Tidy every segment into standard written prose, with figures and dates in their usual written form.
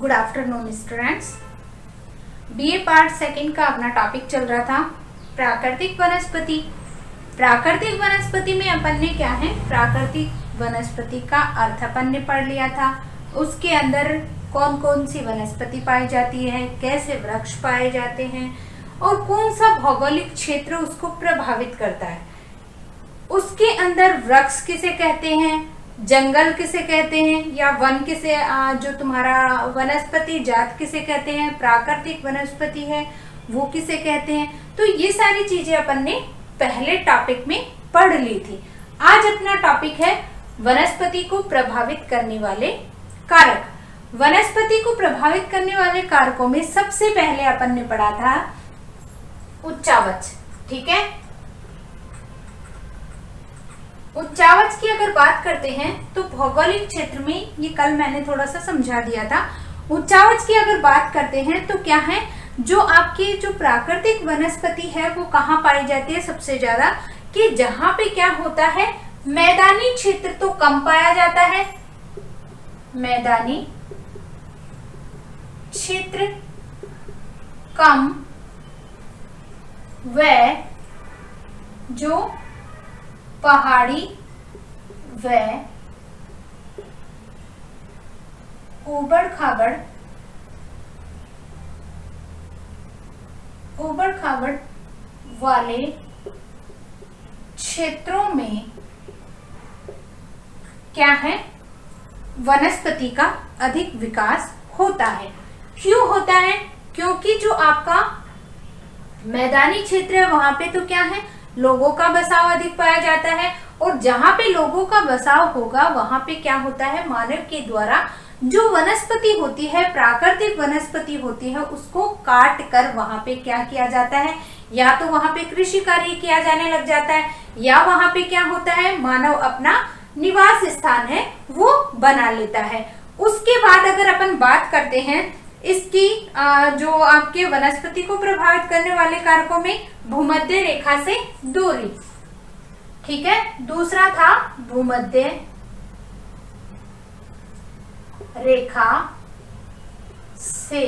Good afternoon students. BA part second का अपना topic चल रहा था प्राकृतिक वनस्पति। प्राकृतिक वनस्पति में अपन ने क्या है, प्राकृतिक वनस्पति का अर्थ अपन ने पढ़ लिया था। उसके अंदर कौन कौन सी वनस्पति पाई जाती है, कैसे वृक्ष पाए जाते हैं और कौन सा भौगोलिक क्षेत्र उसको प्रभावित करता है। उसके अंदर वृक्ष किसे कहते हैं, जंगल किसे कहते हैं, या वन किसे, जो तुम्हारा वनस्पति जात किसे कहते हैं, प्राकृतिक वनस्पति है वो किसे कहते हैं। तो ये सारी चीजें अपन ने पहले टॉपिक में पढ़ ली थी। आज अपना टॉपिक है वनस्पति को प्रभावित करने वाले कारक। वनस्पति को प्रभावित करने वाले कारकों में सबसे पहले अपन ने पढ़ा था उच्चावच। ठीक है, उच्चावच की अगर बात करते हैं तो भौगोलिक क्षेत्र में, ये कल मैंने थोड़ा सा समझा दिया था। उच्चावच की अगर बात करते हैं तो क्या है, जो आपकी जो प्राकृतिक वनस्पति है वो कहाँ पाई जाती है सबसे ज्यादा, कि जहां पे क्या होता है, मैदानी क्षेत्र तो कम पाया जाता है, मैदानी क्षेत्र कम, व जो पहाड़ी व ऊबड़ खाबड़ वाले क्षेत्रों में क्या है, वनस्पति का अधिक विकास होता है। क्यों होता है? क्योंकि जो आपका मैदानी क्षेत्र है वहां पे तो क्या है, लोगों का बसाव अधिक पाया जाता है, और जहां पे लोगों का बसाव होगा वहां पे क्या होता है, मानव के द्वारा जो वनस्पति होती है, प्राकृतिक वनस्पति होती है, उसको काट कर वहां पे क्या किया जाता है, या तो वहां पे कृषि कार्य किया जाने लग जाता है, या वहां पे क्या होता है, मानव अपना निवास स्थान है वो बना लेता है। उसके बाद अगर अपन बात करते हैं इसकी जो आपके वनस्पति को प्रभावित करने वाले कारकों में, भूमध्य रेखा से दूरी। ठीक है, दूसरा था भूमध्य रेखा से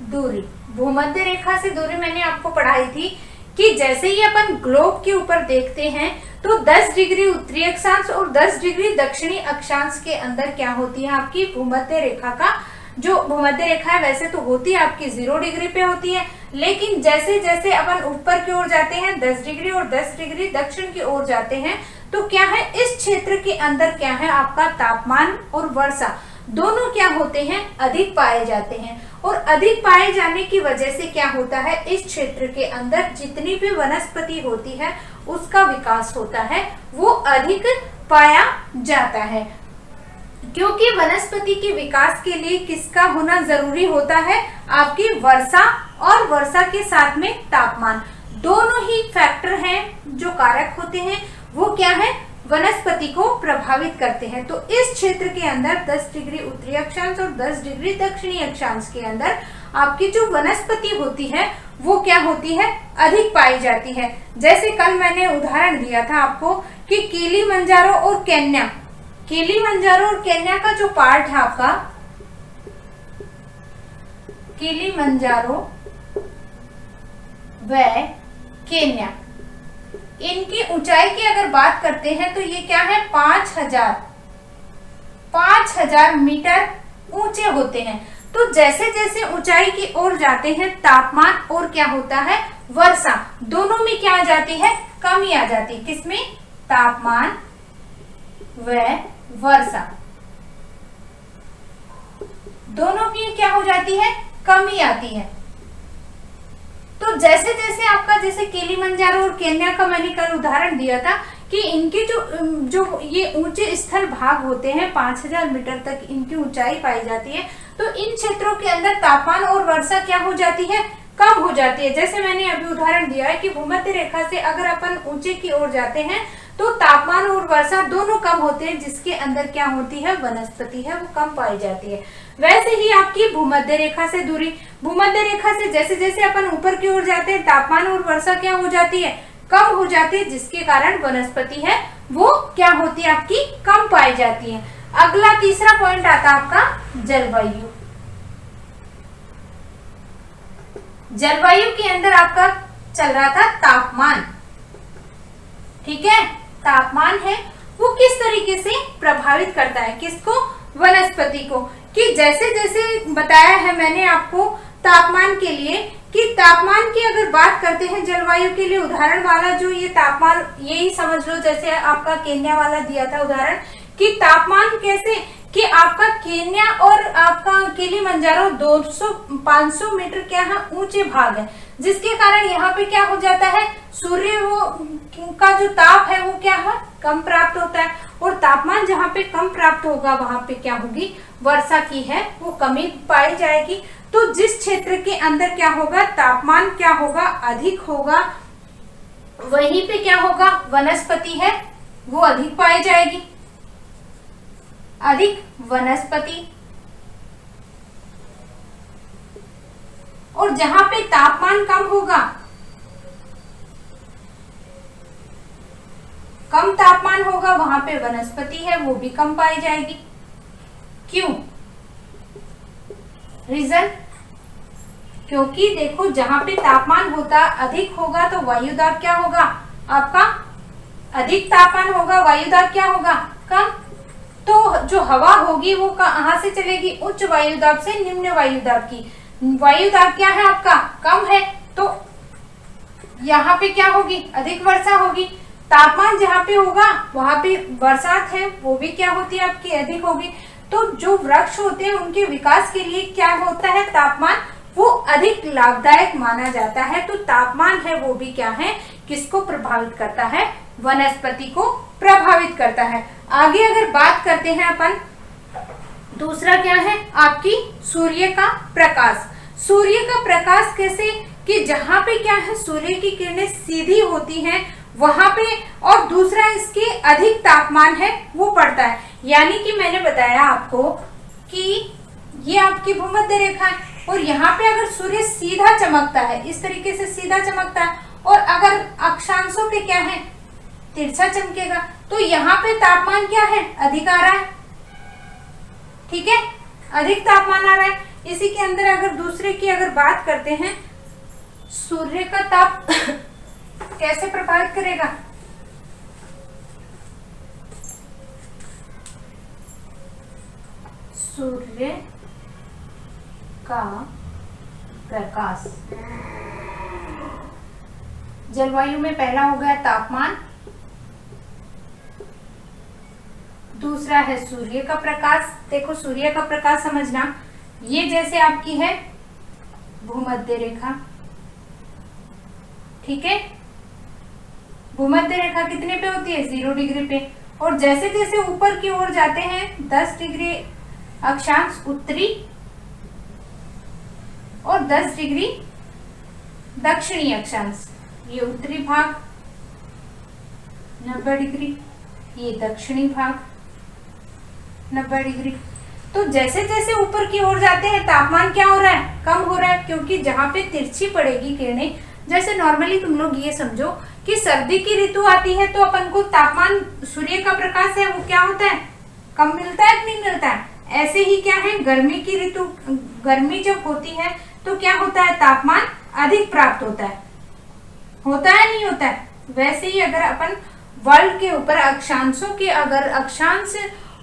दूरी। भूमध्य रेखा से दूरी मैंने आपको पढ़ाई थी कि जैसे ही अपन ग्लोब के ऊपर देखते हैं तो 10 डिग्री उत्तरी अक्षांश और 10 डिग्री दक्षिणी अक्षांश के अंदर क्या होती है, आपकी भूमध्य रेखा का जो भूमध्य रेखा है वैसे तो होती है आपकी 0 डिग्री पे होती है, लेकिन जैसे जैसे अपन ऊपर की ओर जाते हैं 10 डिग्री और 10 डिग्री दक्षिण की ओर जाते हैं तो क्या है, इस क्षेत्र के अंदर क्या है, आपका तापमान और वर्षा दोनों क्या होते हैं, अधिक पाए जाते हैं। और अधिक पाए जाने की वजह से क्या होता है, इस क्षेत्र के अंदर जितनी भी वनस्पति होती है उसका विकास होता है वो अधिक पाया जाता है। क्योंकि वनस्पति के विकास के लिए किसका होना जरूरी होता है, आपकी वर्षा, और वर्षा के साथ में तापमान, दोनों ही फैक्टर हैं जो कारक होते हैं वो क्या है, वनस्पति को प्रभावित करते हैं। तो इस क्षेत्र के अंदर 10 डिग्री उत्तरी अक्षांश और 10 डिग्री दक्षिणी अक्षांश के अंदर आपकी जो वनस्पति होती है वो क्या होती है, अधिक पाई जाती है। जैसे कल मैंने उदाहरण दिया था आपको कि किलिमंजारो और केन्या, किलिमंजारो और केन्या का जो पार्ट है आपका, किलिमंजारो व केन्या, इनकी ऊंचाई की अगर बात करते हैं तो ये क्या है, 5000 मीटर ऊंचे होते हैं। तो जैसे जैसे ऊंचाई की ओर जाते हैं तापमान और क्या होता है, वर्षा, दोनों में क्या आ जाती है, कमी आ जाती है। किसमें, तापमान व वर्षा दोनों में क्या हो जाती है, कमी आती है। तो जैसे जैसे आपका, जैसे किलिमंजारो और केन्या का मैंने कल उदाहरण दिया था कि इनके जो ये ऊंचे स्थल भाग होते हैं 5000 मीटर तक इनकी ऊंचाई पाई जाती है, तो इन क्षेत्रों के अंदर तापमान और वर्षा क्या हो जाती है, कम हो जाती है। जैसे मैंने अभी उदाहरण दिया है कि भूमध्य रेखा से अगर अपन ऊंचे की ओर जाते हैं तो तापमान और वर्षा दोनों कम होते हैं, जिसके अंदर क्या होती है, वनस्पति है वो कम पाई जाती है। वैसे ही आपकी भूमध्य रेखा से दूरी, भूमध्य रेखा से जैसे जैसे अपन ऊपर की ओर जाते हैं तापमान और वर्षा क्या हो जाती है, कम हो जाती है, जिसके कारण वनस्पति है वो क्या होती है आपकी कम पाई जाती है। अगला तीसरा पॉइंट आता है आपका जलवायु। जलवायु के अंदर आपका चल रहा था तापमान, ठीक है। तापमान है वो किस तरीके से प्रभावित करता है किसको, वनस्पति को, कि जैसे जैसे बताया है मैंने आपको तापमान के लिए, कि तापमान की अगर बात करते हैं जलवायु के लिए, उदाहरण वाला जो ये तापमान, यही समझ लो जैसे आपका केन्या वाला दिया था उदाहरण, कि तापमान कैसे, कि आपका केन्या और आपका किलिमंजारो 200-500 मीटर क्या है ऊंचे भाग है, जिसके कारण यहाँ पे क्या हो जाता है, सूर्य वो का जो ताप है वो क्या है, कम प्राप्त होता है, और तापमान जहाँ पे कम प्राप्त होगा वहां पे क्या होगी, वर्षा की है वो कमी पाई जाएगी। तो जिस क्षेत्र के अंदर क्या होगा, तापमान क्या होगा, अधिक होगा, वहीं पे क्या होगा, वनस्पति है वो अधिक पाई जाएगी, अधिक वनस्पति। और जहां पे तापमान कम होगा, कम तापमान होगा, वहां पे वनस्पति है वो भी कम पाई जाएगी। क्यों, रीजन, क्योंकि देखो जहां पे तापमान होता अधिक होगा तो वायुदाब क्या होगा आपका, अधिक तापमान होगा, वायुदाब क्या होगा, कम। तो जो हवा होगी वो कहां से चलेगी, उच्च वायुदाब से निम्न वायुदाब की। वायुदाब क्या है आपका, कम है, तो यहाँ पे क्या होगी, अधिक वर्षा होगी। तापमान जहाँ पे होगा वहां पे बरसात है वो भी क्या होती है आपकी, अधिक होगी। तो जो वृक्ष होते हैं उनके विकास के लिए क्या होता है, तापमान वो अधिक लाभदायक माना जाता है। तो तापमान है वो भी क्या है, किसको प्रभावित करता है, वनस्पति को प्रभावित करता है। आगे अगर बात करते हैं अपन, दूसरा क्या है आपकी सूर्य का प्रकाश। सूर्य का प्रकाश कैसे, कि जहां पे क्या है सूर्य की किरणें सीधी होती हैं वहां पे, और दूसरा इसके अधिक तापमान है वो पड़ता है। यानी कि मैंने बताया आपको कि ये आपकी भूमध्य रेखा है, और यहाँ पे अगर सूर्य सीधा चमकता है, इस तरीके से सीधा चमकता है, और अगर अक्षांशों पे क्या है तिरछा चमकेगा, तो यहाँ पे तापमान क्या है, अधिक आ रहा है, ठीक है, अधिक तापमान आ रहा है। इसी के अंदर अगर दूसरे की अगर बात करते हैं, सूर्य का ताप कैसे प्रभावित करेगा, सूर्य का प्रकाश, जलवायु में पहला हो गया तापमान, दूसरा है सूर्य का प्रकाश। देखो सूर्य का प्रकाश समझना, ये जैसे आपकी है भूमध्य रेखा, ठीक है, भूमध्य रेखा कितने पे होती है, 0 डिग्री पे, और जैसे जैसे ऊपर की ओर जाते हैं 10 डिग्री अक्षांश उत्तरी और 10 डिग्री दक्षिणी अक्षांश, ये उत्तरी भाग 90 डिग्री, ये दक्षिणी भाग 90 डिग्री। तो जैसे जैसे ऊपर की ओर जाते हैं तापमान क्या हो रहा है, कम हो रहा है, क्योंकि जहां पे तिरछी पड़ेगी किरणें, जैसे नॉर्मली तुम लोग ये समझो कि सर्दी की ऋतु आती है तो अपन को तापमान, सूर्य का प्रकाश है वो क्या होता है, कम मिलता है कि नहीं मिलता है। ऐसे ही क्या है, गर्मी की ऋतु, गर्मी जब होती है तो क्या होता है, तापमान अधिक प्राप्त होता है नहीं होता है। वैसे ही अगर अपन वर्ल्ड के ऊपर अक्षांशों के, अगर अक्षांश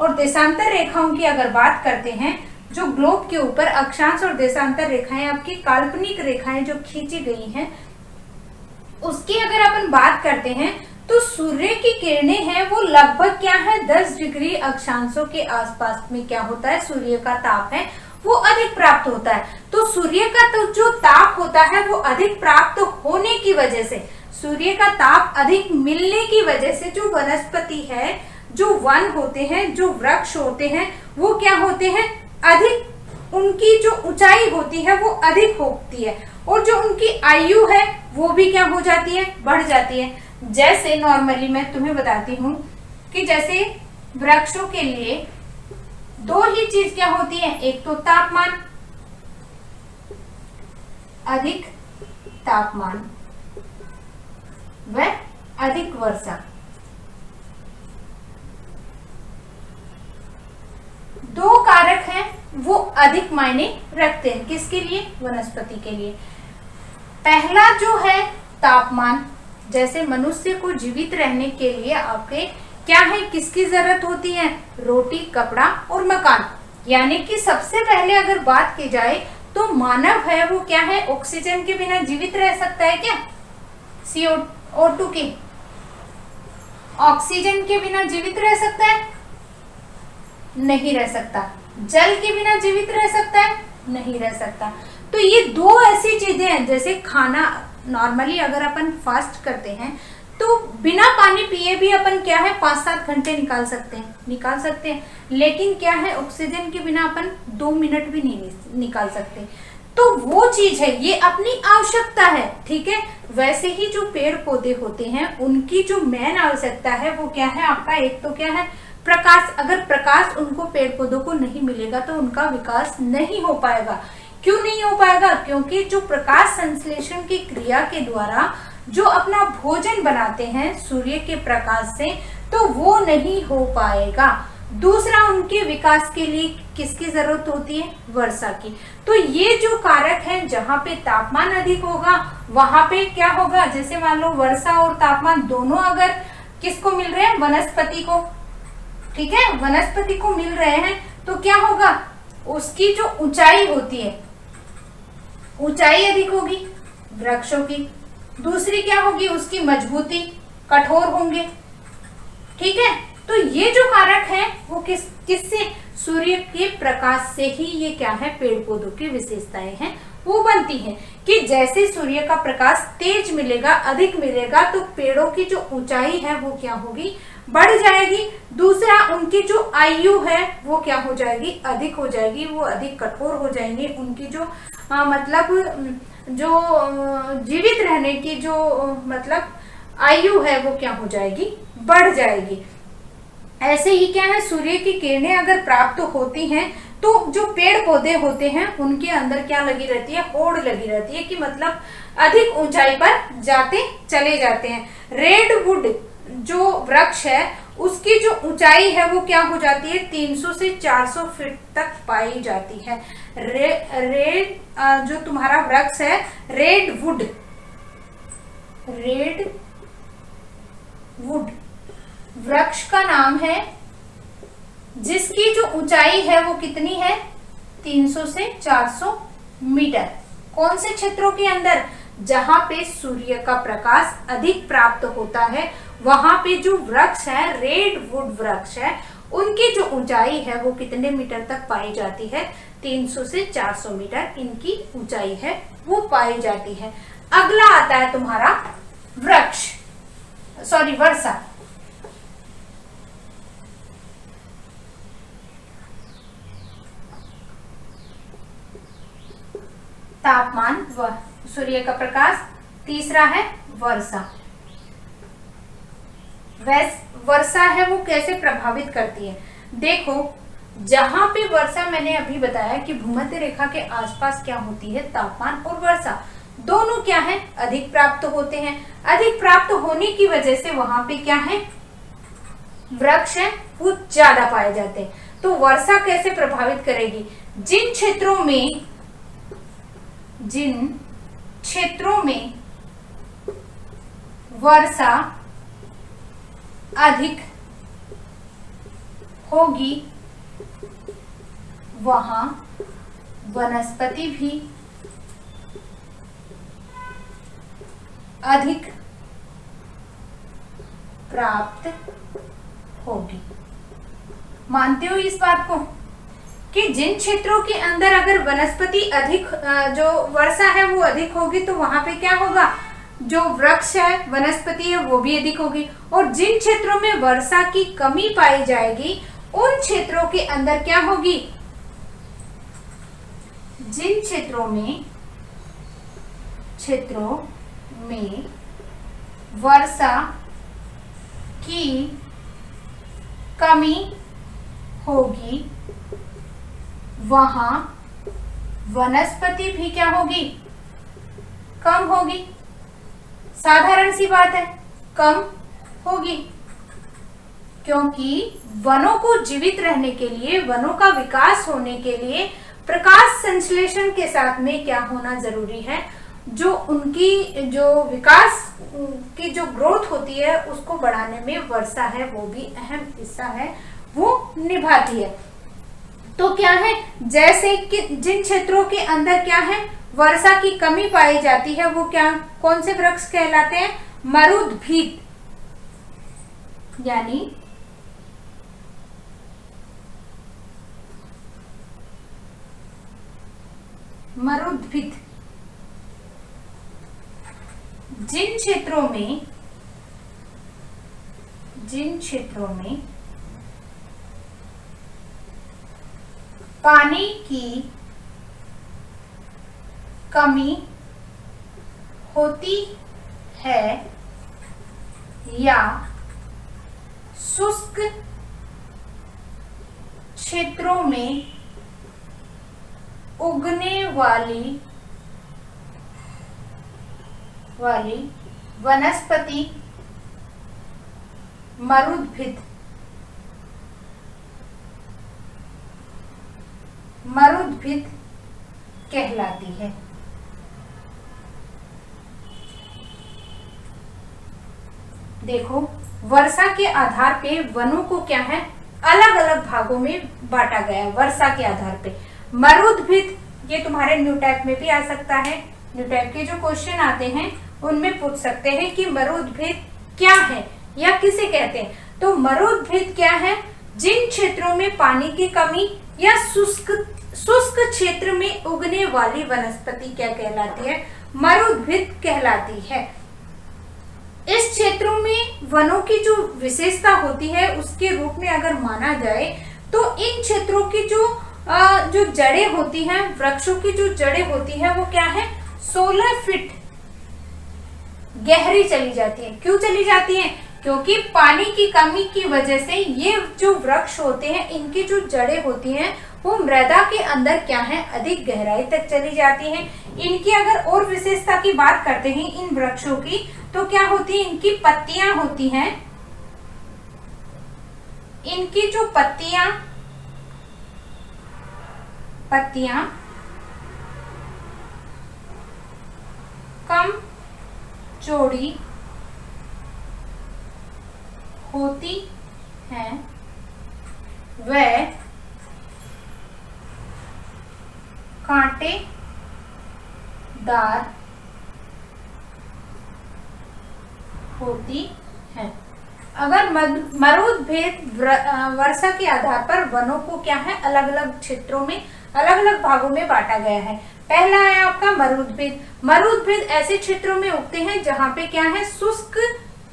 और देशांतर रेखाओं की अगर बात करते हैं, जो ग्लोब के ऊपर अक्षांश और देशांतर रेखाएं आपकी काल्पनिक रेखाएं जो खींची गई हैं, उसकी अगर अपन बात करते हैं तो सूर्य की किरणें हैं वो लगभग क्या है 10 डिग्री अक्षांशों के आसपास में क्या होता है, सूर्य का ताप है वो अधिक प्राप्त होता है। तो सूर्य का तो जो ताप होता है वो अधिक प्राप्त होने की वजह से, सूर्य का ताप अधिक मिलने की वजह से जो वनस्पति है, जो वन होते हैं, जो वृक्ष होते हैं, वो क्या होते हैं, अधिक, उनकी जो ऊंचाई होती है वो अधिक होती है, और जो उनकी आयु है वो भी क्या हो जाती है, बढ़ जाती है। जैसे नॉर्मली मैं तुम्हें बताती हूँ कि जैसे वृक्षों के लिए दो ही चीज क्या होती है, एक तो तापमान, अधिक तापमान व अधिक वर्षा, दो कारक हैं वो अधिक मायने रखते हैं। किसके लिए? वनस्पति के लिए। पहला जो है तापमान, जैसे मनुष्य को जीवित रहने के लिए आपके क्या है, किसकी जरूरत होती है? रोटी, कपड़ा और मकान। यानी कि सबसे पहले अगर बात की जाए तो मानव है वो क्या है, ऑक्सीजन के बिना जीवित रह सकता है क्या? CO2 के ऑक्सीजन के बिना जीवित रह सकता है? नहीं रह सकता। जल के बिना जीवित रह सकता है? नहीं रह सकता। तो ये दो ऐसी चीजें हैं, जैसे खाना नॉर्मली अगर अपन फास्ट करते हैं तो बिना पानी पिए भी अपन क्या है 5-7 घंटे निकाल सकते हैं, लेकिन क्या है ऑक्सीजन के बिना अपन 2 मिनट भी नहीं निकाल सकते। तो वो चीज है, ये अपनी आवश्यकता है, ठीक है। वैसे ही जो पेड़ पौधे होते हैं उनकी जो मेन आवश्यकता है वो क्या है आपका, एक तो क्या है प्रकाश। अगर प्रकाश उनको पेड़ पौधों को नहीं मिलेगा तो उनका विकास नहीं हो पाएगा। क्यों नहीं हो पाएगा? क्योंकि जो प्रकाश संश्लेषण की क्रिया के द्वारा जो अपना भोजन बनाते हैं सूर्य के प्रकाश से, तो वो नहीं हो पाएगा। दूसरा, उनके विकास के लिए किसकी जरूरत होती है? वर्षा की। तो ये जो कारक है, जहाँ पे तापमान अधिक होगा वहां पे क्या होगा, जैसे मान लो वर्षा और तापमान दोनों अगर किसको मिल रहे हैं? वनस्पति को, ठीक है, वनस्पति को मिल रहे हैं, तो क्या होगा, उसकी जो ऊंचाई होती है, ऊंचाई अधिक होगी वृक्षों की। दूसरी क्या होगी, उसकी मजबूती, कठोर होंगे, ठीक है। तो ये जो कारक है वो किससे? सूर्य के प्रकाश से ही ये क्या है पेड़ पौधों की विशेषताएं हैं वो बनती हैं, कि जैसे सूर्य का प्रकाश तेज मिलेगा, अधिक मिलेगा, तो पेड़ों की जो ऊंचाई है वो क्या होगी, बढ़ जाएगी। दूसरा, उनकी जो आयु है वो क्या हो जाएगी, अधिक हो जाएगी, वो अधिक कठोर हो जाएंगे। उनकी जो मतलब जो जीवित रहने की जो मतलब आयु है वो क्या हो जाएगी, बढ़ जाएगी। ऐसे ही क्या है, सूर्य की किरणें अगर प्राप्त होती हैं तो जो पेड़ पौधे होते हैं उनके अंदर क्या लगी रहती है, होड़ लगी रहती है, कि मतलब अधिक ऊंचाई पर जाते चले जाते हैं। रेडवुड जो वृक्ष है उसकी जो ऊंचाई है वो क्या हो जाती है, 300 से 400 फीट तक पाई जाती है। जो तुम्हारा वृक्ष है रेडवुड वृक्ष का नाम है, जिसकी जो ऊंचाई है वो कितनी है, 300 से 400 मीटर। कौन से क्षेत्रों के अंदर? जहां पे सूर्य का प्रकाश अधिक प्राप्त होता है वहां पे जो वृक्ष है, रेडवुड वृक्ष है, उनकी जो ऊंचाई है वो कितने मीटर तक पाई जाती है, 300 से 400 मीटर इनकी ऊंचाई है वो पाई जाती है। अगला आता है तुम्हारा वर्षा। तापमान, सूर्य का प्रकाश। तीसरा है वर्षा। वर्षा है वो कैसे प्रभावित करती है? देखो, जहां पे वर्षा, मैंने अभी बताया कि भूमध्य रेखा के आसपास क्या होती है, तापमान और वर्षा दोनों क्या है, अधिक प्राप्त होते हैं। अधिक प्राप्त होने की वजह से वहां पे क्या है, वृक्ष है वो ज्यादा पाए जाते हैं। तो वर्षा कैसे प्रभावित करेगी? जिन क्षेत्रों में वर्षा अधिक होगी वहां वनस्पति भी अधिक प्राप्त होगी। मानते हो इस बात को कि जिन क्षेत्रों के अंदर अगर वनस्पति अधिक, जो वर्षा है वो अधिक होगी, तो वहां पे क्या होगा, जो वृक्ष है, वनस्पति है वो भी अधिक होगी। और जिन क्षेत्रों में वर्षा की कमी पाई जाएगी उन क्षेत्रों के अंदर क्या होगी, जिन क्षेत्रों में वर्षा की कमी होगी वहां वनस्पति भी क्या होगी, कम होगी। साधारण सी बात है, कम होगी। क्योंकि वनों को जीवित रहने के लिए, वनों का विकास होने के लिए प्रकाश संश्लेषण के साथ में क्या होना जरूरी है, जो उनकी जो विकास की जो ग्रोथ होती है उसको बढ़ाने में वर्षा है वो भी अहम हिस्सा है, वो निभाती है। तो क्या है, जैसे कि जिन क्षेत्रों के अंदर क्या है वर्षा की कमी पाई जाती है वो क्या, कौन से वृक्ष कहलाते हैं, मरुद्भिद, यानी मरुद्भिद। जिन क्षेत्रों में पानी की कमी होती है या शुष्क क्षेत्रों में उगने वाली वनस्पति मरुद्भिद कहलाती है। देखो, वर्षा के आधार पे वनों को क्या है अलग अलग भागों में बांटा गया है। वर्षा के आधार पे मरुद्भिद, ये तुम्हारे न्यू टाइप में भी आ सकता है, न्यू टाइप के जो क्वेश्चन आते हैं उनमें पूछ सकते हैं कि मरुद्भिद क्या है या किसे कहते हैं। तो मरुद्भिद क्या है, जिन क्षेत्रों में पानी की कमी या शुष्क क्षेत्र में उगने वाली वनस्पति क्या कहलाती है, मरुद्भिद कहलाती है। इस क्षेत्रों में वनों की जो विशेषता होती है उसके रूप में अगर माना जाए तो इन क्षेत्रों की जो जड़ें होती हैं, वृक्षों की जो जड़ें होती है वो क्या है 16 फीट गहरी चली जाती है। क्यों चली जाती है, क्योंकि पानी की कमी की वजह से ये जो वृक्ष होते हैं इनकी जो जड़ें होती हैं वो मृदा के अंदर क्या है अधिक गहराई तक चली जाती हैं। इनकी अगर और विशेषता की बात करते हैं इन वृक्षों की, तो क्या होती है, इनकी पत्तियां होती हैं, इनकी जो पत्तियां कम चौड़ी होती हैं, वह कांटेदार होती है। अगर मरुद्भिद वर्षा के आधार पर वनों को क्या है अलग अलग क्षेत्रों में अलग अलग भागों में बांटा गया है। पहला है आपका मरुद्भिद ऐसे क्षेत्रों में उगते हैं जहां पे क्या है शुष्क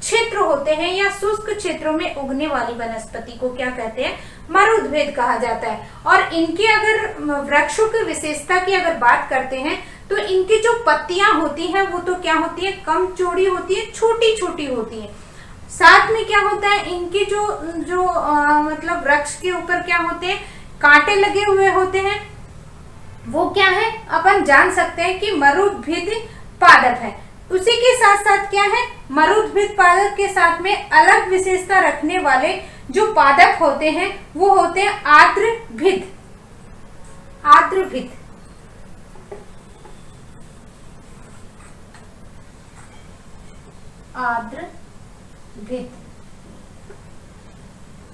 क्षेत्र होते हैं या शुष्क क्षेत्रों में उगने वाली वनस्पति को क्या कहते हैं, मरुद्भिद कहा जाता है। और इनकी अगर वृक्षों की विशेषता की अगर बात करते हैं तो इनकी जो पत्तियां होती हैं वो तो क्या होती है कम चौड़ी होती है, छोटी छोटी होती है। साथ में क्या होता है इनकी जो मतलब वृक्ष के ऊपर क्या होते हैं कांटे लगे हुए होते हैं, वो क्या है अपन जान सकते हैं कि मरुद्भिद पादप है। उसी के साथ साथ क्या है मरुद्भिद पादप के साथ में अलग विशेषता रखने वाले जो पादप होते हैं वो होते हैं आर्द्रभिद।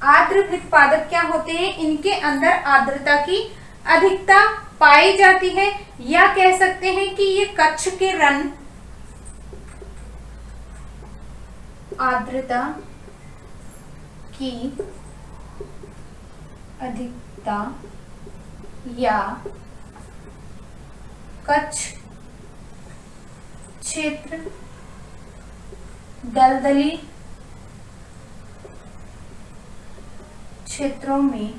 आर्द्रभिद पादप क्या होते हैं, इनके अंदर आर्द्रता की अधिकता पाई जाती है, या कह सकते हैं कि ये कच्छ के रन आर्द्रता की अधिकता या कच्छ क्षेत्र दलदली क्षेत्रों में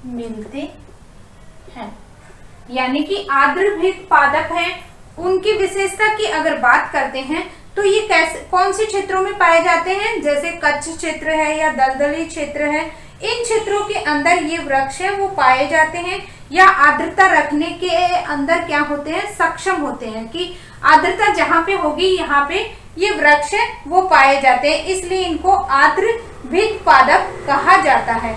मिलते हैं। यानी कि आर्द्रभिद पादप हैं, उनकी विशेषता की अगर बात करते हैं तो ये कैसे कौन से क्षेत्रों में पाए जाते हैं, जैसे कच्छ क्षेत्र है या दलदली क्षेत्र है, इन क्षेत्रों के अंदर ये वृक्ष है वो पाए जाते हैं या आर्द्रता रखने के अंदर क्या होते हैं सक्षम होते हैं कि आर्द्रता जहां पे होगी यहाँ पे ये वृक्ष वो पाए जाते हैं, इसलिए इनको आर्द्रभीत पादप कहा जाता है।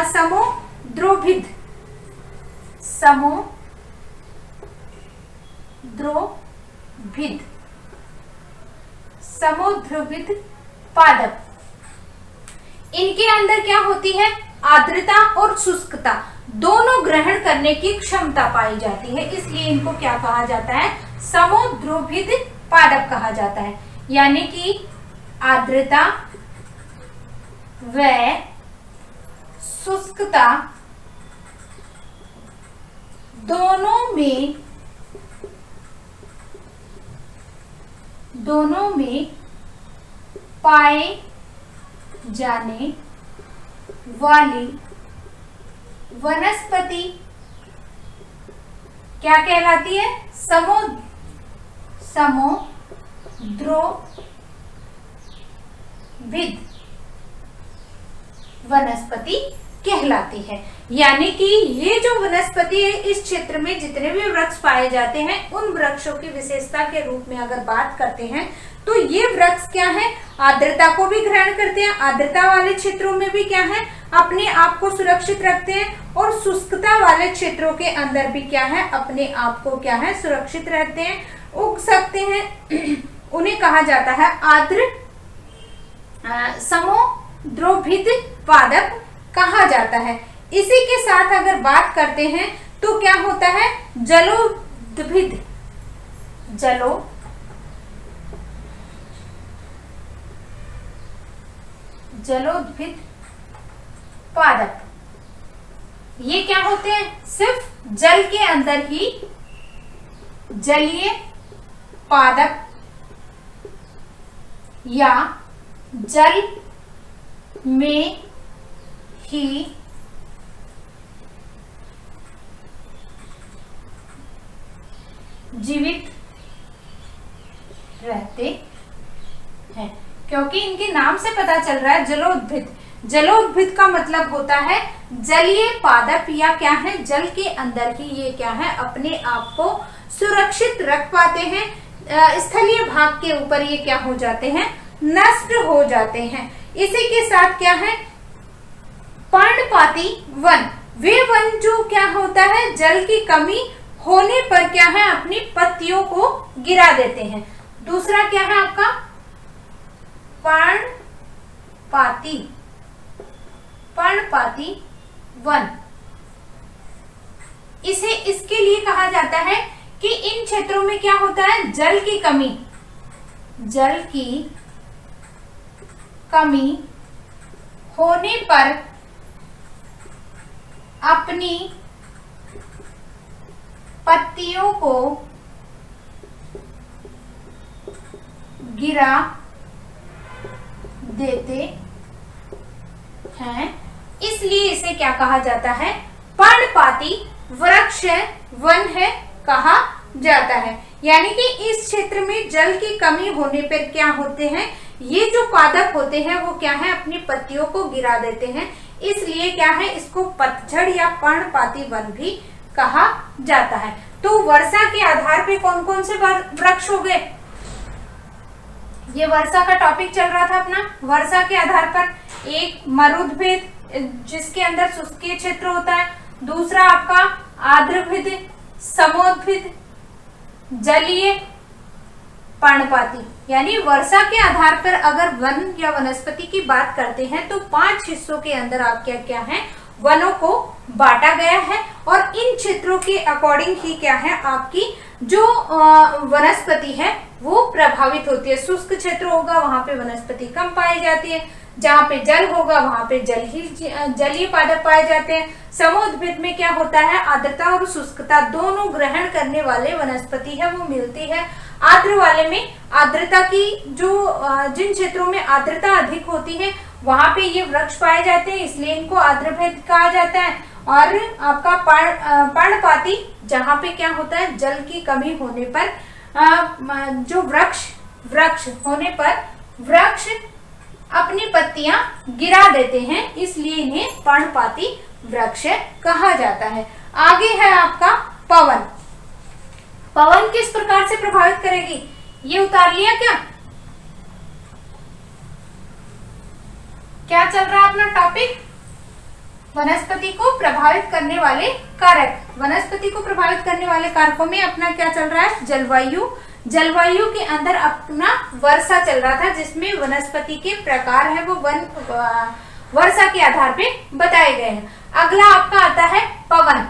समुद्रोभिद पादप, इनके अंदर क्या होती है, आर्द्रता और शुष्कता दोनों ग्रहण करने की क्षमता पाई जाती है, इसलिए इनको क्या कहा जाता है, समुद्रोभिद पादप कहा जाता है। यानी कि आर्द्रता व शुष्कता दोनों में पाए जाने वाली वनस्पति क्या कहलाती है, समुद्रोभिद वनस्पति कहलाती है। यानी कि ये जो वनस्पति है, इस क्षेत्र में जितने भी वृक्ष पाए जाते हैं, उन वृक्षों की विशेषता के रूप में अगर बात करते हैं तो ये वृक्ष क्या है, आर्द्रता को भी ग्रहण करते हैं, आर्द्रता वाले क्षेत्रों में भी क्या है, अपने आप को सुरक्षित रखते हैं, और शुष्कता वाले क्षेत्रों के अंदर भी क्या है, अपने आप को क्या है, सुरक्षित रहते हैं, उग सकते हैं। उन्हें कहा जाता है आर्द्र समुद्रोभिद पादप कहा जाता है। इसी के साथ अगर बात करते हैं तो क्या होता है, जलोद्भिद पादप, ये क्या होते हैं, सिर्फ जल के अंदर ही जलीय पादप या जल में ही जीवित रहते हैं। क्योंकि इनके नाम से पता चल रहा है जलोद्भिद, जलोद्भिद का मतलब होता है जलीय पादप, या क्या है, जल के अंदर ही ये क्या है, अपने आप को सुरक्षित रख पाते हैं, स्थलीय भाग के ऊपर ये क्या हो जाते हैं, नष्ट हो जाते हैं। इसी के साथ क्या है, पर्णपाती वन, वे वन जो क्या होता है, जल की कमी होने पर क्या है, अपनी पत्तियों को गिरा देते हैं। दूसरा क्या है आपका, पर्णपाती वन, इसे इसके लिए कहा जाता है कि इन क्षेत्रों में क्या होता है, जल की कमी होने पर अपनी पत्तियों को गिरा देते हैं, इसलिए इसे क्या कहा जाता है, पर्णपाती वृक्ष वन है कहा जाता है। यानी कि इस क्षेत्र में जल की कमी होने पर क्या होते हैं, ये जो पादप होते हैं वो क्या है, अपनी पत्तियों को गिरा देते हैं, इसलिए क्या है, इसको पतझड़ या पर्णपाती वन भी कहा जाता है। तो वर्षा के आधार पे कौन कौन से वृक्ष हो गए, ये वर्षा का टॉपिक चल रहा था अपना। वर्षा के आधार पर एक मरुद्भिद जिसके अंदर शुष्कीय क्षेत्र होता है, दूसरा आपका आर्द्रभिद, समोद्भिद, जलीय, पर्णपाती। यानी वर्षा के आधार पर अगर वन या वनस्पति की बात करते हैं तो 5 हिस्सों के अंदर आप क्या क्या है, वनों को बांटा गया है, और इन क्षेत्रों के अकॉर्डिंग ही क्या है, आपकी जो वनस्पति है वो प्रभावित होती है। शुष्क क्षेत्र होगा वहां पे वनस्पति कम पाई जाती है, जहाँ पे जल होगा वहां पे जलीय पादप पाए जाते हैं। समोद्भिद में क्या होता है, आर्द्रता और शुष्कता दोनों ग्रहण करने वाले वनस्पति है वो मिलती है। आर्द्र वाले में आर्द्रता की जो जिन क्षेत्रों में आर्द्रता अधिक होती है वहां पे ये वृक्ष पाए जाते हैं, इसलिए इनको आर्द्रभेद कहा जाता है। और आपका पर्णपाती जहाँ पे क्या होता है, जल की कमी होने पर जो वृक्ष होने पर वृक्ष अपनी पत्तियां गिरा देते हैं, इसलिए इन्हें पर्णपाती वृक्ष कहा जाता है। आगे है आपका पवन। पवन किस प्रकार से प्रभावित करेगी, ये उतार लिया क्या? क्या चल रहा है अपना टॉपिक? वनस्पति को प्रभावित करने वाले कारक। वनस्पति को प्रभावित करने वाले कारकों में अपना क्या चल रहा है? जलवायु। जलवायु के अंदर अपना वर्षा चल रहा था, जिसमें वनस्पति के प्रकार है वो वर्षा के आधार पे बताए गए हैं। अगला आपका आता है पवन।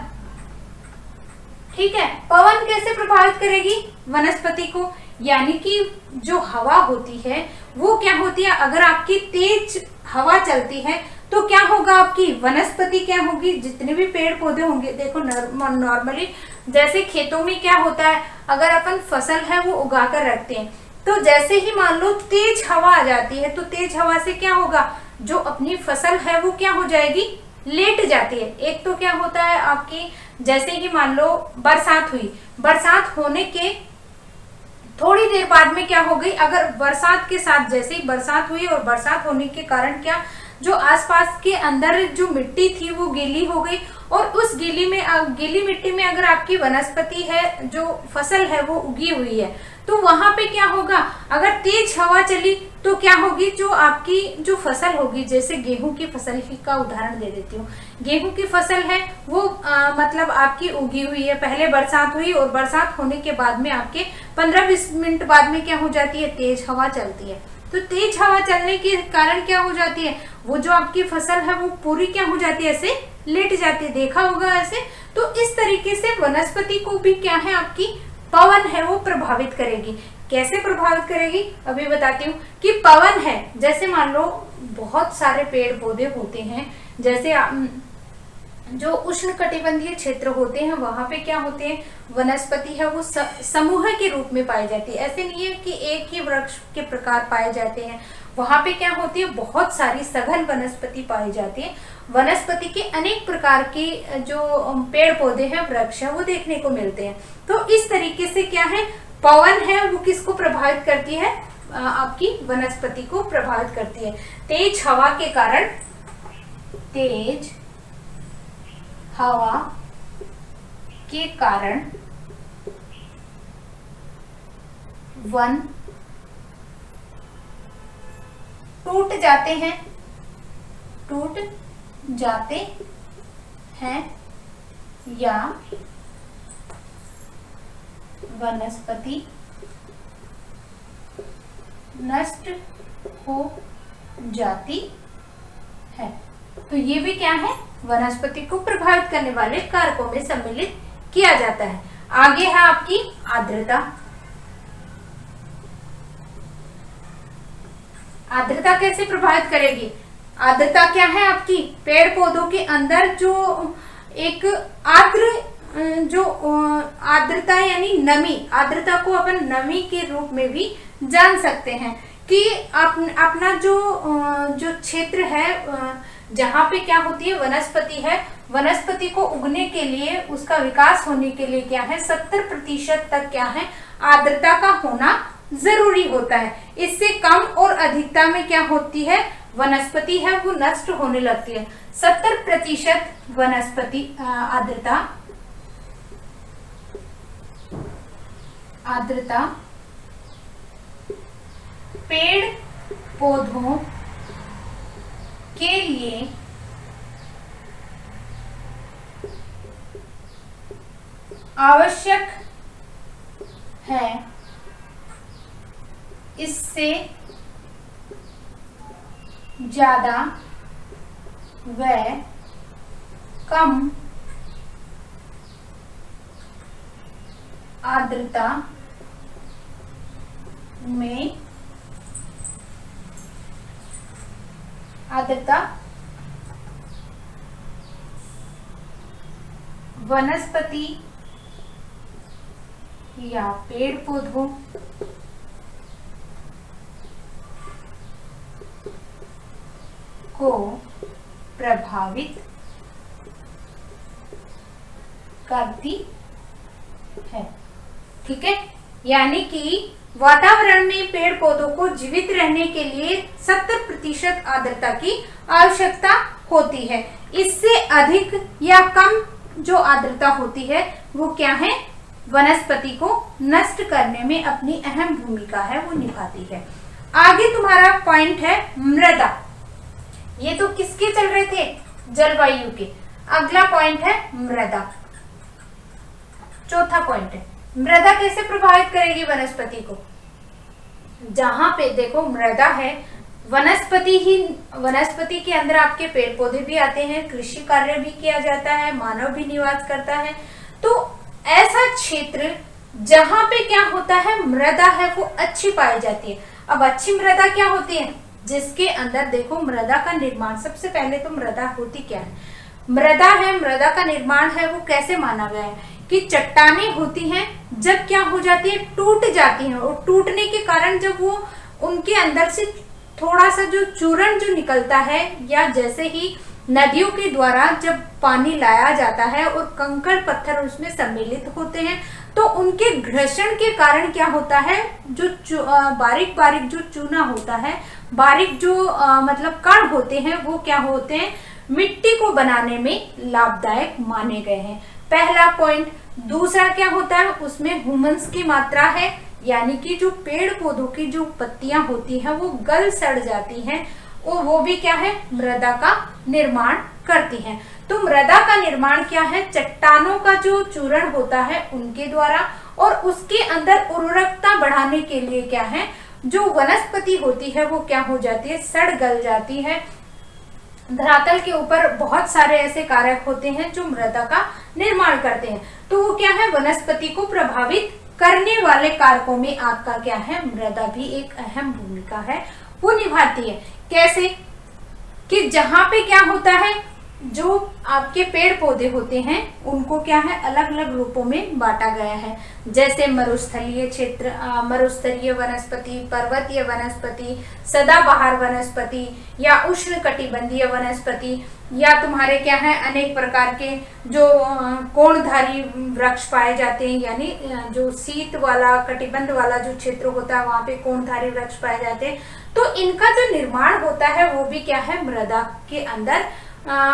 ठीक है, पवन कैसे प्रभावित करेगी वनस्पति को? यानी कि जो हवा होती है वो क्या होती है, अगर आपकी तेज हवा चलती है तो क्या होगा, आपकी वनस्पति क्या होगी, जितने भी पेड़ पौधे होंगे। देखो नॉर्मली जैसे खेतों में क्या होता है, अगर अपन फसल है वो उगा कर रखते हैं, तो जैसे ही मान लो तेज हवा आ जाती है तो तेज हवा से क्या होगा, जो अपनी फसल है वो क्या हो जाएगी, लेट जाती है। एक तो क्या होता है आपकी, जैसे कि मान लो बरसात हुई, बरसात होने के थोड़ी देर बाद में क्या हो गई, अगर बरसात के साथ जैसे ही बरसात हुई और बरसात होने के कारण क्या, जो आसपास के अंदर जो मिट्टी थी वो गीली हो गई, और उस गीली मिट्टी में अगर आपकी वनस्पति है, जो फसल है वो उगी हुई है, तो वहां पे क्या होगा, अगर तेज हवा चली तो क्या होगी, जो आपकी जो फसल होगी, जैसे गेहूं की फसल का उदाहरण दे देती हूँ। गेहूं की फसल है वो मतलब आपकी उगी हुई है, पहले बरसात हुई और बरसात होने के बाद में आपके 15-20 मिनट बाद में क्या हो जाती है, तेज हवा चलती है। तो तेज हवा चलने के कारण क्या हो जाती है, वो जो आपकी फसल है वो पूरी क्या हो जाती है, ऐसे लेट जाती है, देखा होगा ऐसे। तो इस तरीके से वनस्पति को भी क्या है, आपकी पवन है वो प्रभावित करेगी। कैसे प्रभावित करेगी अभी बताती हूँ। कि पवन है, जैसे मान लो बहुत सारे पेड़ पौधे होते हैं, जैसे जो उष्ण कटिबंधीय क्षेत्र होते हैं वहां पे क्या होते हैं, वनस्पति है वो समूह के रूप में पाई जाती है। ऐसे नहीं है कि एक ही वृक्ष के प्रकार पाए जाते हैं, वहां पे क्या होती है, बहुत सारी सघन वनस्पति पाई जाती है। वनस्पति के अनेक प्रकार के जो पेड़ पौधे हैं, वृक्ष है वो देखने को मिलते हैं। तो इस तरीके से क्या है, पवन है वो किसको प्रभावित करती है, आपकी वनस्पति को प्रभावित करती है। तेज हवा के कारण, तेज हवा के कारण वन टूट जाते हैं या वनस्पति नष्ट हो जाती है। तो ये भी क्या है, वनस्पति को प्रभावित करने वाले कारकों में सम्मिलित किया जाता है। आगे है आपकी आर्द्रता। आर्द्रता कैसे प्रभावित करेगी? आर्द्रता क्या है आपकी, पेड़ पौधों के अंदर जो एक आर्द्रता यानी नमी, आर्द्रता को अपन नमी के रूप में भी जान सकते हैं कि अपना जो क्षेत्र है जहाँ पे क्या होती है, वनस्पति है, वनस्पति को उगने के लिए, उसका विकास होने के लिए क्या है, 70% तक क्या है, आर्द्रता का होना जरूरी होता है। इससे कम और अधिकता में क्या होती है, वनस्पति है वो नष्ट होने लगती है। 70% वनस्पति आर्द्रता पेड़ पौधों के लिए आवश्यक है। इससे ज्यादा व कम आर्द्रता में वनस्पति या पेड़ पौधों को प्रभावित करती है। ठीक है, यानी कि वातावरण में पेड़ पौधों को जीवित रहने के लिए 70% आर्द्रता की आवश्यकता होती है। इससे अधिक या कम जो आर्द्रता होती है वो क्या है, वनस्पति को नष्ट करने में अपनी अहम भूमिका है वो निभाती है। आगे तुम्हारा पॉइंट है मृदा। ये तो किसके चल रहे थे, जलवायु के। अगला पॉइंट है मृदा, चौथा पॉइंट है मृदा कैसे प्रभावित करेगी वनस्पति को। जहां पे देखो मृदा है, वनस्पति के अंदर आपके पेड़ पौधे भी आते हैं, कृषि कार्य भी किया जाता है, मानव भी निवास करता है। तो ऐसा क्षेत्र जहां पे क्या होता है, मृदा है वो अच्छी पाई जाती है। अब अच्छी मृदा क्या होती है, जिसके अंदर देखो मृदा का निर्माण, सबसे पहले तो मृदा होती क्या है, मृदा है, मृदा का निर्माण है वो कैसे माना गया है कि चट्टानें होती हैं, जब क्या हो जाती है, टूट जाती हैं, और टूटने के कारण जब वो उनके अंदर से थोड़ा सा जो चूर्ण जो निकलता है, या जैसे ही नदियों के द्वारा जब पानी लाया जाता है और कंकड़ पत्थर उसमें सम्मिलित होते हैं, तो उनके घर्षण के कारण क्या होता है, जो बारीक बारीक जो चूना होता है, बारीक जो मतलब कण होते हैं, वो क्या होते हैं, मिट्टी को बनाने में लाभदायक माने गए हैं। पहला पॉइंट। दूसरा क्या होता है, उसमें ह्यूमस की मात्रा है, यानी कि जो पेड़ पौधों की जो पत्तियां होती हैं वो गल सड़ जाती हैं, और वो भी क्या है, मृदा का निर्माण करती हैं। तो मृदा का निर्माण क्या है, चट्टानों का जो चूर्ण होता है उनके द्वारा, और उसके अंदर उर्वरकता बढ़ाने के लिए क्या है, जो वनस्पति होती है वो क्या हो जाती है, सड़ गल जाती है। धरातल के ऊपर बहुत सारे ऐसे कारक होते हैं जो मृदा का निर्माण करते हैं। तो वो क्या है, वनस्पति को प्रभावित करने वाले कारकों में आपका क्या है, मृदा भी एक अहम भूमिका है वो निभाती है। कैसे कि जहां पे क्या होता है, जो आपके पेड़ पौधे होते हैं उनको क्या है, अलग अलग रूपों में बांटा गया है। जैसे मरुस्थलीय क्षेत्र, मरुस्तरीय वनस्पति, पर्वतीय वनस्पति, सदाबहार वनस्पति, या उष्ण कटिबंधीय वनस्पति, या तुम्हारे क्या है, अनेक प्रकार के जो कोणधारी वृक्ष पाए जाते हैं, यानी जो शीत वाला कटिबंध वाला जो क्षेत्र होता है वहां पे कोणधारी वृक्ष पाए जाते हैं। तो इनका जो निर्माण होता है वो भी क्या है, मृदा के अंदर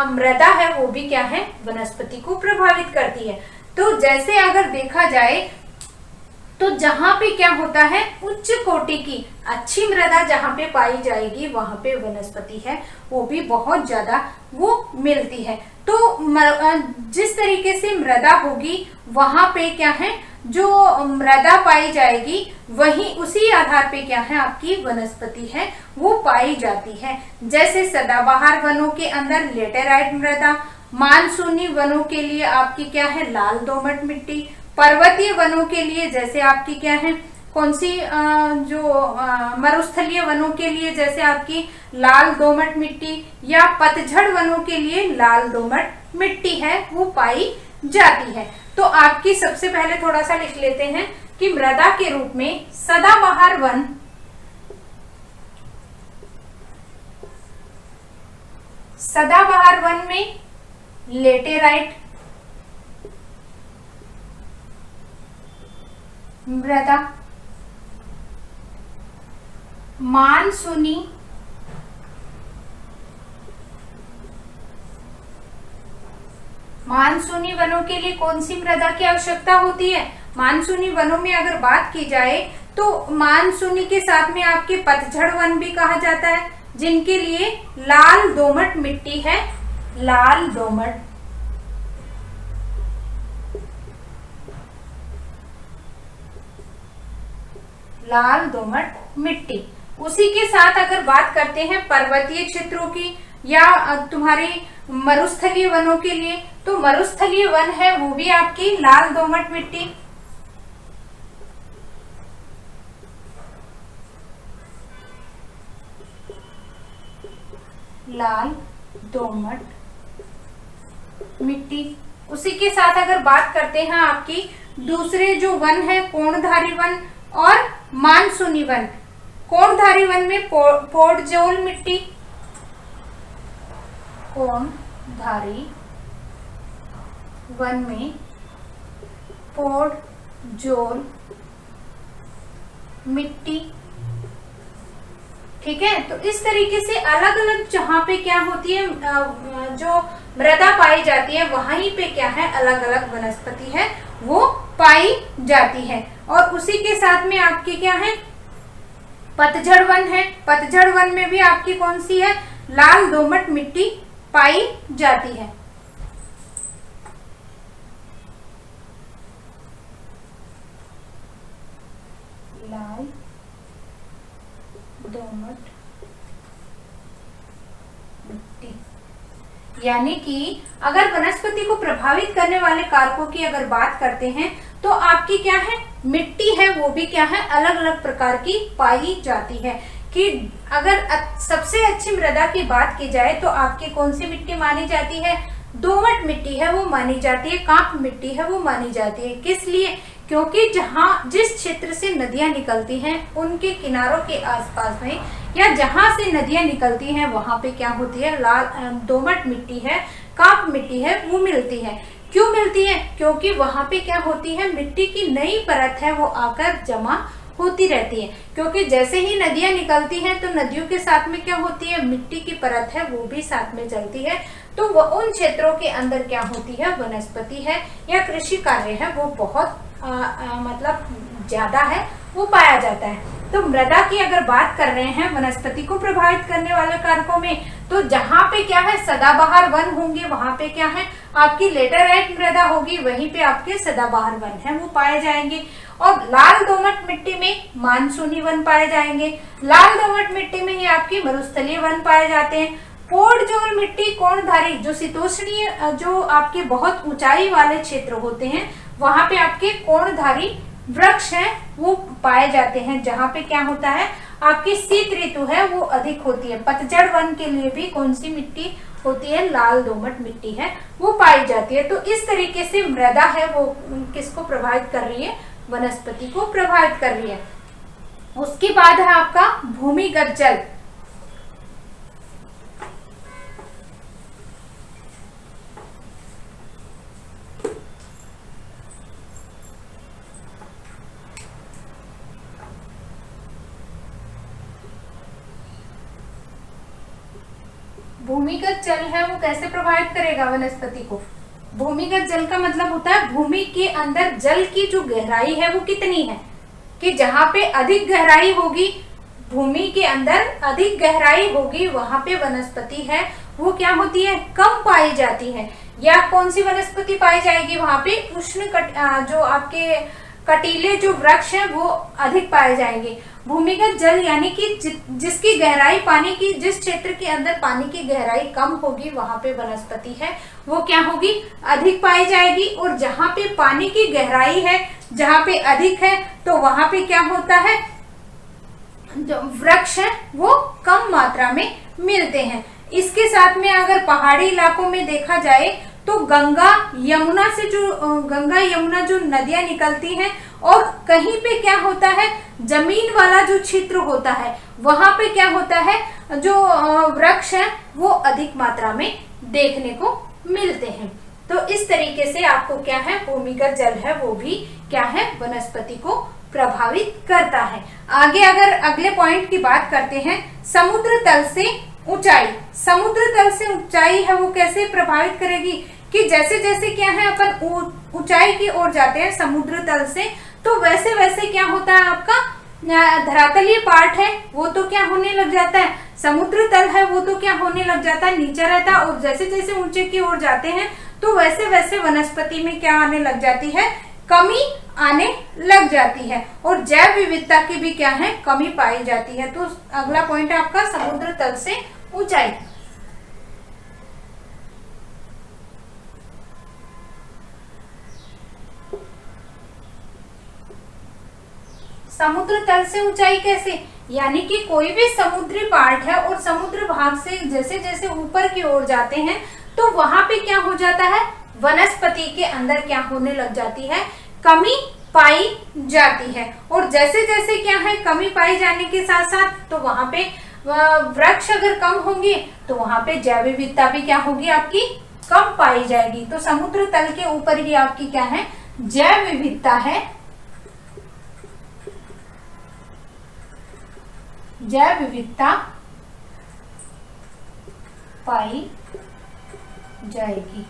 मृदा है वो भी क्या है, वनस्पति को प्रभावित करती है। तो जैसे अगर देखा जाए तो जहां पे क्या होता है, उच्च कोटि की अच्छी मृदा जहां पे पाई जाएगी वहां पे वनस्पति है वो भी बहुत ज्यादा वो मिलती है। तो जिस तरीके से मृदा होगी वहां पे क्या है, जो मृदा पाई जाएगी वही उसी आधार पे क्या है, आपकी वनस्पति है वो पाई जाती है। जैसे सदाबहार वनों के अंदर लेटेराइट मृदा, मानसूनी वनों के लिए आपकी क्या है, लाल दोमट मिट्टी, पर्वतीय वनों के लिए जैसे आपकी क्या है, कौन सी जो मरुस्थलीय वनों के लिए जैसे आपकी लाल दोमट मिट्टी, या पतझड़ वनों के लिए लाल दोमट मिट्टी है वो पाई जाती है। तो आपकी सबसे पहले थोड़ा सा लिख लेते हैं कि मृदा के रूप में सदाबहार वन, सदाबहार वन में लेटेराइट मृदा, मानसूनी वनों के लिए कौन सी मृदा की आवश्यकता होती है, मानसूनी वनों में अगर बात की जाए तो मानसूनी के साथ में आपके पतझड़ वन भी कहा जाता है, जिनके लिए लाल दोमट मिट्टी है, लाल दोमट मिट्टी। उसी के साथ अगर बात करते हैं पर्वतीय क्षेत्रों की या तुम्हारी मरुस्थलीय वनों के लिए, तो मरुस्थलीय वन है वो भी आपकी लाल दोमट मिट्टी, लाल दोमट मिट्टी। उसी के साथ अगर बात करते हैं आपकी दूसरे जो वन है कोणधारी वन और मानसूनी वन। कोणधारी वन में पोडजोल मिट्टी, कोणधारी वन में पोडजोल मिट्टी, ठीक है। तो इस तरीके से अलग अलग जहाँ पे क्या होती है जो मृदा पाई जाती है वहीं पे क्या है अलग अलग वनस्पति है वो पाई जाती है। और उसी के साथ में आपके क्या है पतझड़ वन है। पतझड़ वन में भी आपकी कौन सी है लाल दोमट मिट्टी पाई जाती है। लाल दोमट मिट्टी, यानी कि अगर वनस्पति को प्रभावित करने वाले कारकों की अगर बात करते हैं तो आपकी क्या है मिट्टी है वो भी क्या है अलग अलग प्रकार की पाई जाती है। कि अगर सबसे अच्छी मृदा की बात की जाए तो आपकी कौन सी मिट्टी मानी जाती है दोमट मिट्टी है वो मानी जाती है, कांप मिट्टी है वो मानी जाती है। किस लिए? क्योंकि जहां जिस क्षेत्र से नदियां निकलती हैं उनके किनारों के आसपास में या जहां से नदियां निकलती हैं वहां पे क्या होती है लाल दोमट मिट्टी है कांप मिट्टी है वो मिलती है। क्यों मिलती है? क्योंकि वहां पे क्या होती है मिट्टी की नई परत है वो आकर जमा होती रहती है। क्योंकि जैसे ही नदियां निकलती हैं तो नदियों के साथ में क्या होती है मिट्टी की परत है वो भी साथ में चलती है। तो वो उन क्षेत्रों के अंदर क्या होती है वनस्पति है या कृषि कार्य है वो बहुत मतलब ज्यादा है वो पाया जाता है। तो मृदा की अगर बात कर रहे हैं वनस्पति को प्रभावित करने वाले कारकों में तो जहाँ पे क्या है सदाबहार वन होंगे वहां पे क्या है आपकी लेटराइट मृदा होगी, वहीं पे आपके सदाबहार वन है वो पाए जाएंगे। और लाल दोमट मिट्टी में मानसूनी वन पाए जाएंगे। लाल दोमट मिट्टी में ही आपकी मरुस्थलीय वन पाए जाते हैं। पोड़जोल मिट्टी कोणधारी जो शीतोष्णीय जो आपके बहुत ऊंचाई वाले क्षेत्र होते हैं वहां पे आपके कोणधारी वृक्ष हैं वो पाए जाते हैं जहां पे क्या होता है आपकी शीत ऋतु है वो अधिक होती है। पतझड़ वन के लिए भी कौन सी मिट्टी होती है लाल दोमट मिट्टी है वो पाई जाती है। तो इस तरीके से मृदा है वो किसको प्रभावित कर रही है वनस्पति को प्रभावित कर रही है। उसके बाद है आपका भूमिगत जल। भूमिगत जल है वो कैसे प्रभावित करेगा वनस्पति को? भूमिगत जल का मतलब होता है भूमि के अंदर जल की जो गहराई है वो कितनी है, कि जहां पे अधिक गहराई होगी भूमि के अंदर अधिक गहराई होगी वहां पे वनस्पति है वो क्या होती है कम पाई जाती है। या कौन सी वनस्पति पाई जाएगी वहां पे जो आपके कटीले जो वृक्ष हैं वो अधिक पाए जाएंगे। भूमिगत जल यानी कि जिसकी गहराई पानी की जिस क्षेत्र के अंदर पानी की गहराई कम होगी वहां पे वनस्पति है वो क्या होगी अधिक पाई जाएगी। और जहां पे पानी की गहराई है जहां पे अधिक है तो वहां पे क्या होता है जो वृक्ष है वो कम मात्रा में मिलते हैं। इसके साथ में अगर पहाड़ी इलाकों में देखा जाए तो गंगा यमुना जो नदियां निकलती हैं और कहीं पे क्या होता है जमीन वाला जो क्षेत्र होता है वहां पे क्या होता है जो वृक्ष है वो अधिक मात्रा में देखने को मिलते हैं। तो इस तरीके से आपको क्या है भूमिगत जल है वो भी क्या है वनस्पति को प्रभावित करता है। आगे अगर अगले पॉइंट की बात करते हैं समुद्र तल से ऊंचाई। समुद्र तल से ऊंचाई है वो कैसे प्रभावित करेगी कि जैसे जैसे क्या है अपन ऊंचाई की ओर जाते हैं समुद्र तल से तो वैसे वैसे क्या होता है आपका धरातलीय पार्ट है वो तो क्या होने लग जाता है समुद्र तल है वो तो क्या होने लग जाता है नीचा रहता है। और जैसे जैसे ऊंचे की ओर जाते हैं तो वैसे वैसे वनस्पति में क्या आने लग जाती है कमी आने लग जाती है और जैव विविधता की भी क्या है कमी पाई जाती है। तो अगला पॉइंट है आपका समुद्र तल से ऊंचाई। समुद्र तल से ऊंचाई कैसे, यानी कि कोई भी समुद्री पार्ट है और समुद्र भाग से जैसे जैसे ऊपर की ओर जाते हैं तो वहां पे क्या हो जाता है वनस्पति के अंदर क्या होने लग जाती है कमी पाई जाती है। और जैसे जैसे क्या है कमी पाई जाने के साथ साथ तो वहां पे वृक्ष अगर कम होंगे तो वहां पे जैव विविधता भी क्या होगी आपकी कम पाई जाएगी। तो समुद्र तल के ऊपर ही आपकी क्या है जैव विविधता है जैव विविधता पाई जाएगी।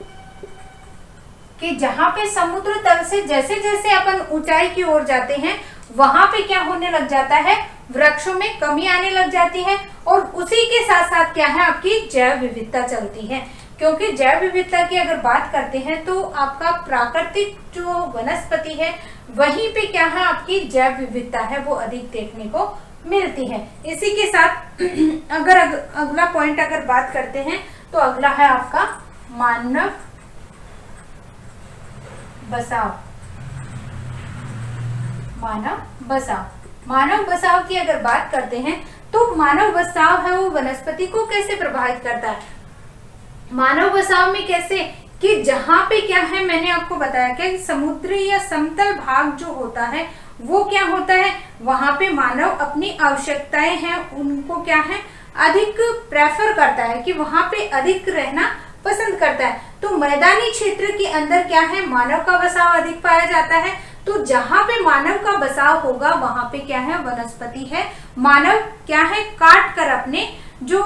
कि जहां पे समुद्र तल से जैसे जैसे अपन ऊंचाई की ओर जाते हैं वहां पे क्या होने लग जाता है, वृक्षों में कमी आने लग जाती है, और उसी के साथ साथ क्या है, आपकी जैव विविधता चलती है। क्योंकि जैव विविधता की अगर बात करते हैं तो आपका प्राकृतिक जो वनस्पति है वहीं पे क्या है, आपकी जैव विविधता है वो अधिक देखने को मिलती है। इसी के साथ अगर अगला पॉइंट अगर बात करते हैं तो अगला है आपका मानव बसाव। मानव बसाव की अगर बात करते हैं तो मानव बसाव है वो वनस्पति को कैसे प्रभावित करता है। मानव बसाव में कैसे, कि जहां पे क्या है, मैंने आपको बताया कि समुद्री या समतल भाग जो होता है वो क्या होता है, वहां पे मानव अपनी आवश्यकताएं हैं उनको क्या है, अधिक प्रेफर करता है, कि वहां पे अधिक रहना पसंद करता है। तो मैदानी क्षेत्र के अंदर क्या है, मानव का बसाव अधिक पाया जाता है। तो जहां पे मानव का बसाव होगा वहां पे क्या है, वनस्पति है। मानव क्या है, काट कर अपने जो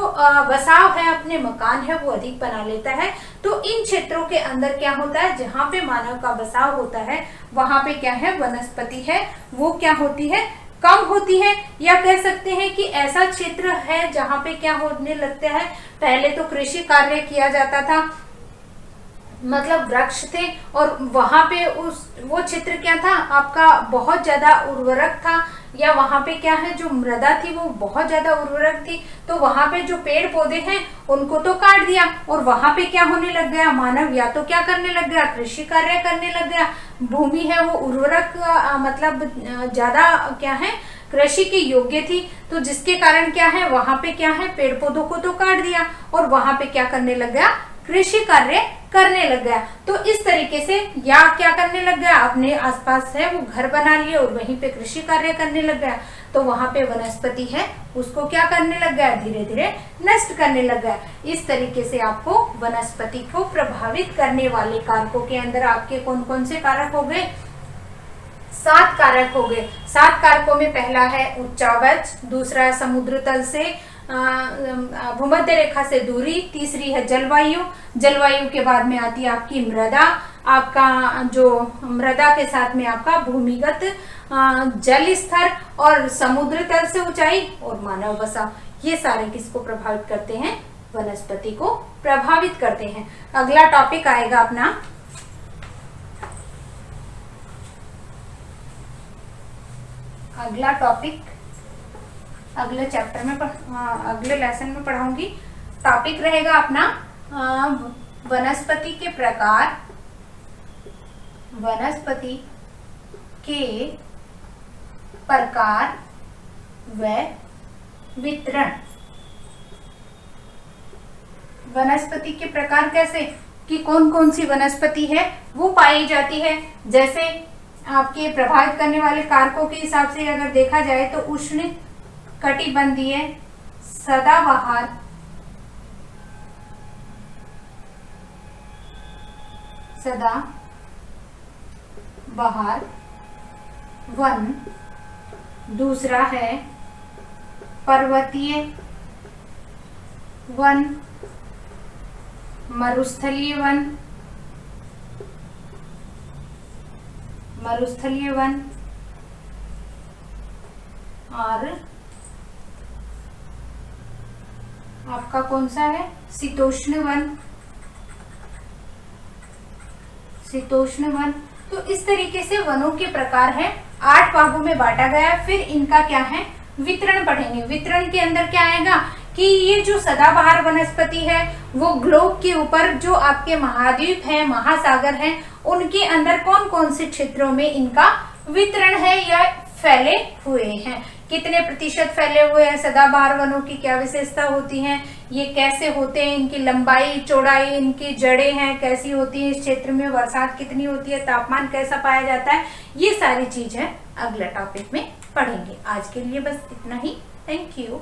बसाव है, अपने मकान है वो अधिक बना लेता है। तो इन क्षेत्रों के अंदर क्या होता है, जहां पे मानव का बसाव होता है वहां पे क्या है, वनस्पति है वो क्या होती है, कम होती है। या कह सकते हैं कि ऐसा क्षेत्र है जहां पे क्या होने लगता है, पहले तो कृषि कार्य किया जाता था, मतलब वृक्ष थे, और वहां पे वो क्षेत्र क्या था आपका, बहुत ज्यादा उर्वरक था, या वहां पे क्या है, जो मृदा थी वो बहुत ज्यादा उर्वरक थी। तो वहां पे जो पेड़ पौधे हैं उनको तो काट दिया, और वहां पे क्या होने लग गया, मानव या तो क्या करने लग गया, कृषि कार्य करने लग गया। भूमि है वो उर्वरक मतलब ज्यादा क्या है, कृषि के योग्य थी, तो जिसके कारण क्या है, वहां पे क्या है, पेड़ पौधों को तो काट दिया, और वहां पे क्या करने लग गया, कृषि कार्य करने लग गया। तो इस तरीके से या क्या करने लग गया, अपने आसपास है वो घर बना लिए और वहीं पे कृषि कार्य करने लग गया। तो वहां पे वनस्पति है उसको क्या करने लग गया, धीरे धीरे नष्ट करने लग गया। इस तरीके से आपको वनस्पति को प्रभावित करने वाले कारकों के अंदर आपके कौन कौन से कारक हो गए, 7 कारक हो गए। 7 कारकों में पहला है उच्चावच, दूसरा है समुद्र तल से भूमध्य रेखा से दूरी, तीसरी है जलवायु, जलवायु के बाद में आती है आपकी मृदा, आपका जो मृदा के साथ में आपका भूमिगत जल स्तर, और समुद्र तल से ऊंचाई, और मानव बसाव। ये सारे किसको प्रभावित करते हैं, वनस्पति को प्रभावित करते हैं। अगला टॉपिक आएगा अपना अगला टॉपिक अगले चैप्टर में अगले लेसन में पढ़ाऊंगी। टॉपिक रहेगा अपना वनस्पति के प्रकार, वनस्पति के प्रकार व वितरण। वनस्पति के प्रकार कैसे, कि कौन कौन सी वनस्पति है वो पाई जाती है। जैसे आपके प्रभावित करने वाले कारकों के हिसाब से अगर देखा जाए तो उष्ण कटिबंधीय, सदाबहार, वन, दूसरा है पर्वतीय वन, मरुस्थलीय वन, और आपका कौन सा है, शीतोष्ण वन। तो इस तरीके से वनों के प्रकार है 8 भागों में बांटा गया। फिर इनका क्या है, वितरण पढ़ेंगे। वितरण के अंदर क्या आएगा कि ये जो सदाबहार वनस्पति है वो ग्लोब के ऊपर जो आपके महाद्वीप है, महासागर है, उनके अंदर कौन कौन से क्षेत्रों में इनका वितरण है या फैले हुए हैं, कितने प्रतिशत फैले हुए हैं। सदाबहार वनों की क्या विशेषता होती हैं, ये कैसे होते हैं, इनकी लंबाई चौड़ाई, इनकी जड़ें हैं कैसी होती है, इस क्षेत्र में बरसात कितनी होती है, तापमान कैसा पाया जाता है, ये सारी चीजें अगले टॉपिक में पढ़ेंगे। आज के लिए बस इतना ही। Thank you.